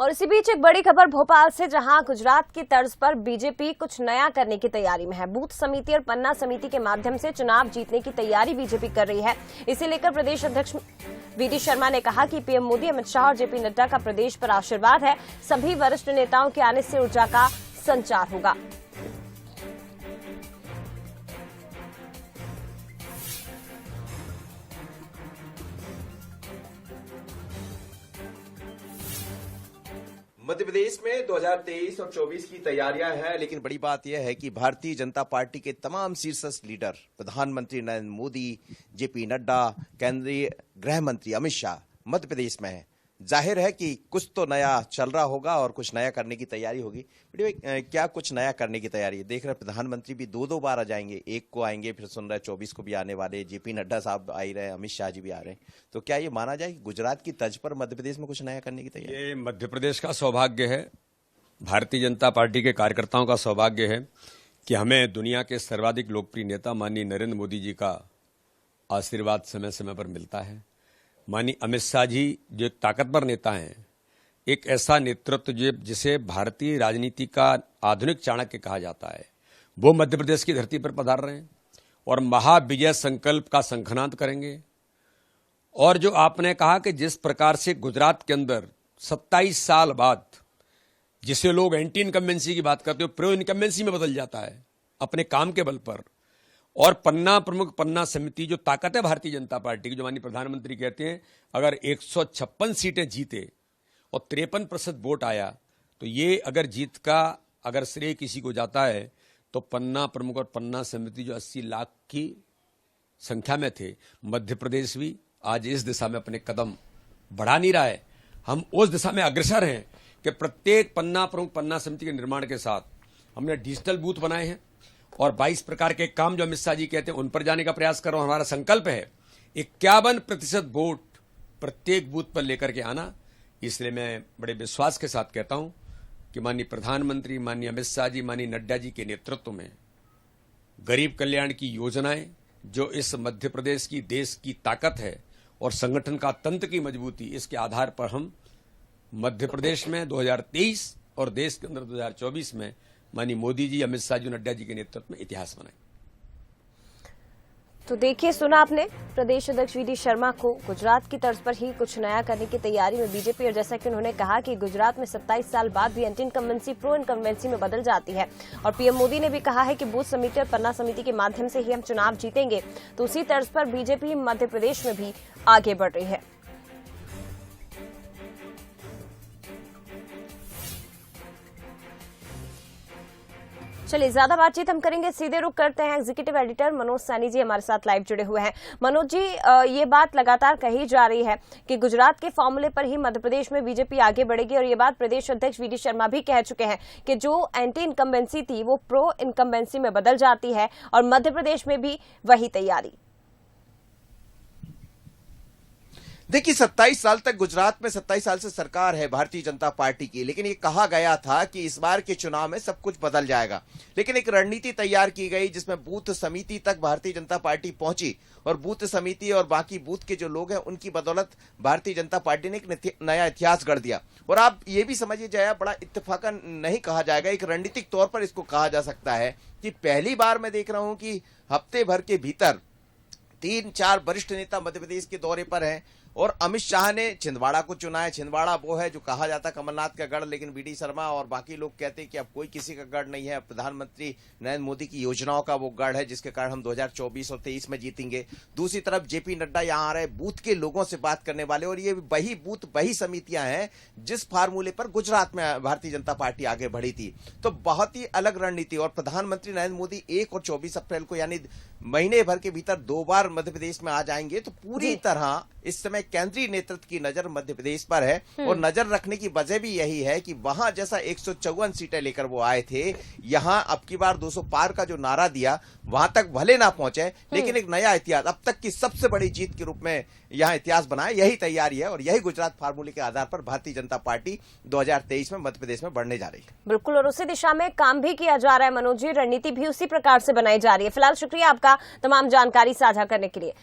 और इसी बीच एक बड़ी खबर भोपाल से, जहां गुजरात की तर्ज पर बीजेपी कुछ नया करने की तैयारी में है। बूथ समिति और पन्ना समिति के माध्यम से चुनाव जीतने की तैयारी बीजेपी कर रही है। इसे लेकर प्रदेश अध्यक्ष वी.डी. शर्मा ने कहा कि पीएम मोदी, अमित शाह और जेपी नड्डा का प्रदेश पर आशीर्वाद है। सभी वरिष्ठ नेताओं के आने से ऊर्जा का संचार होगा। मध्य प्रदेश में 2023 और 24 की तैयारियां हैं, लेकिन बड़ी बात यह है कि भारतीय जनता पार्टी के तमाम शीर्ष लीडर, प्रधानमंत्री नरेंद्र मोदी, जेपी नड्डा, केंद्रीय गृह मंत्री अमित शाह मध्य प्रदेश में हैं। जाहिर है कि कुछ तो नया चल रहा होगा और कुछ नया करने की तैयारी होगी। क्या कुछ नया करने की तैयारी है? देख रहे प्रधानमंत्री भी दो बार आ जाएंगे, एक को आएंगे, फिर सुन रहे 24 को भी आने वाले, जेपी नड्डा साहब आ ही रहे, अमित शाह जी भी आ रहे हैं। तो क्या ये माना जाए कि गुजरात की तर्ज पर मध्य प्रदेश में कुछ नया करने की तैयारी? ये मध्य प्रदेश का सौभाग्य है, भारतीय जनता पार्टी के कार्यकर्ताओं का सौभाग्य है कि हमें दुनिया के सर्वाधिक लोकप्रिय नेता माननीय नरेंद्र मोदी जी का आशीर्वाद समय समय पर मिलता है। माननीय अमित शाह जी जो एक ताकतवर नेता हैं, एक ऐसा नेतृत्व जिसे भारतीय राजनीति का आधुनिक चाणक्य कहा जाता है, वो मध्य प्रदेश की धरती पर पधार रहे हैं और महाविजय संकल्प का शंखनाद करेंगे। और जो आपने कहा कि जिस प्रकार से गुजरात के अंदर 27 साल बाद, जिसे लोग एंटी इनकम्बेंसी की बात करते हो, प्रो इनकम्बेंसी में बदल जाता है अपने काम के बल पर, और पन्ना प्रमुख पन्ना समिति जो ताकत है भारतीय जनता पार्टी की, जो माननीय प्रधानमंत्री कहते हैं अगर 156 सीटें जीते और 53% वोट आया, तो ये अगर जीत का अगर श्रेय किसी को जाता है तो पन्ना प्रमुख और पन्ना समिति जो 80 लाख की संख्या में थे। मध्य प्रदेश भी आज इस दिशा में अपने कदम बढ़ा नहीं रहा है, हम उस दिशा में अग्रसर हैं कि प्रत्येक पन्ना प्रमुख पन्ना समिति के निर्माण के साथ हमने डिजिटल बूथ बनाए हैं और 22 प्रकार के काम जो अमित शाह जी कहते हैं उन पर जाने का प्रयास कर रहा हूं। हमारा संकल्प है 51% वोट प्रत्येक बूथ पर लेकर के आना। इसलिए मैं बड़े विश्वास के साथ कहता हूं कि माननीय प्रधानमंत्री, माननीय अमित शाह जी, माननीय नड्डा जी के नेतृत्व में गरीब कल्याण की योजनाएं, जो इस मध्य प्रदेश की देश की ताकत है और संगठन का तंत्र की मजबूती, इसके आधार पर हम मध्य प्रदेश में 2023 और देश के अंदर 2024 में माननीय मोदी जी, अमित शाह जी, नड्डा जी के नेतृत्व में इतिहास बनाए। तो देखिए, सुना आपने प्रदेश अध्यक्ष वी.डी. शर्मा को, गुजरात की तर्ज पर ही कुछ नया करने की तैयारी में बीजेपी। और जैसा कि उन्होंने कहा कि गुजरात में 27 साल बाद भी एंटी इनकम्बेंसी प्रो इनकम्बेंसी में बदल जाती है। और पीएम मोदी ने भी कहा है कि बूथ समिति और पन्ना समिति के माध्यम से ही हम चुनाव जीतेंगे। तो उसी तर्ज पर बीजेपी मध्य प्रदेश में भी आगे बढ़ रही है। चलिए, ज्यादा बातचीत हम करेंगे, सीधे रुख करते हैं। एग्जीक्यूटिव एडिटर मनोज सैनी जी हमारे साथ लाइव जुड़े हुए हैं। मनोज जी, ये बात लगातार कही जा रही है कि गुजरात के फॉर्मूले पर ही मध्य प्रदेश में बीजेपी आगे बढ़ेगी, और ये बात प्रदेश अध्यक्ष वी.डी. शर्मा भी कह चुके हैं कि जो एंटी इनकम्बेंसी थी वो प्रो इनकम्बेंसी में बदल जाती है, और मध्य प्रदेश में भी वही तैयारी। देखिए, 27 साल तक गुजरात में 27 साल से सरकार है भारतीय जनता पार्टी की, लेकिन ये कहा गया था कि इस बार के चुनाव में सब कुछ बदल जाएगा। लेकिन एक रणनीति तैयार की गई जिसमें बूथ समिति तक भारतीय जनता पार्टी पहुंची, और बूथ समिति और बाकी बूथ के जो लोग हैं उनकी बदौलत भारतीय जनता पार्टी ने एक नया इतिहास गढ़ दिया। और आप ये भी समझिए जाए, बड़ा इत्तेफाकन नहीं कहा जाएगा, एक रणनीतिक तौर पर इसको कहा जा सकता है कि पहली बार मैं देख रहा हूं कि हफ्ते भर के भीतर 3-4 वरिष्ठ नेता मध्य प्रदेश के दौरे पर हैं। और अमित शाह ने छिंदवाड़ा को चुना है। छिंदवाड़ा वो है जो कहा जाता कमलनाथ का गढ़, लेकिन वी.डी. शर्मा और बाकी लोग कहते हैं कि अब कोई किसी का गढ़ नहीं है, प्रधानमंत्री नरेंद्र मोदी की योजनाओं का वो गढ़ है जिसके कारण हम 2024 और 23 में जीतेंगे। दूसरी तरफ जेपी नड्डा यहाँ आ रहे, बूथ के लोगों से बात करने वाले, और ये वही बूथ वही समितियां हैं जिस फार्मूले पर गुजरात में भारतीय जनता पार्टी आगे बढ़ी थी। तो बहुत ही अलग रणनीति। और प्रधानमंत्री नरेंद्र मोदी 1 और 24 अप्रैल को, यानी महीने भर के भीतर 2 बार मध्य प्रदेश में आ जाएंगे। तो पूरी तरह इस समय केंद्रीय नेतृत्व की नजर मध्य प्रदेश पर है, और नजर रखने की वजह भी यही है कि वहां जैसा 154 सीटें लेकर वो आए थे, यहां अब की बार 200 पार का जो नारा दिया वहां तक भले ना पहुंचे, लेकिन एक नया इतिहास, अब तक की सबसे बड़ी जीत के रूप में यहां इतिहास बनाया। यही तैयारी है और यही गुजरात फार्मूले के आधार पर भारतीय जनता पार्टी 2023 में मध्य प्रदेश में बढ़ने जा रही है। बिल्कुल, और उसी दिशा में काम भी किया जा रहा है मनोज जी, रणनीति भी उसी प्रकार से बनाई जा रही है। फिलहाल शुक्रिया आपका तमाम जानकारी साझा करने के लिए।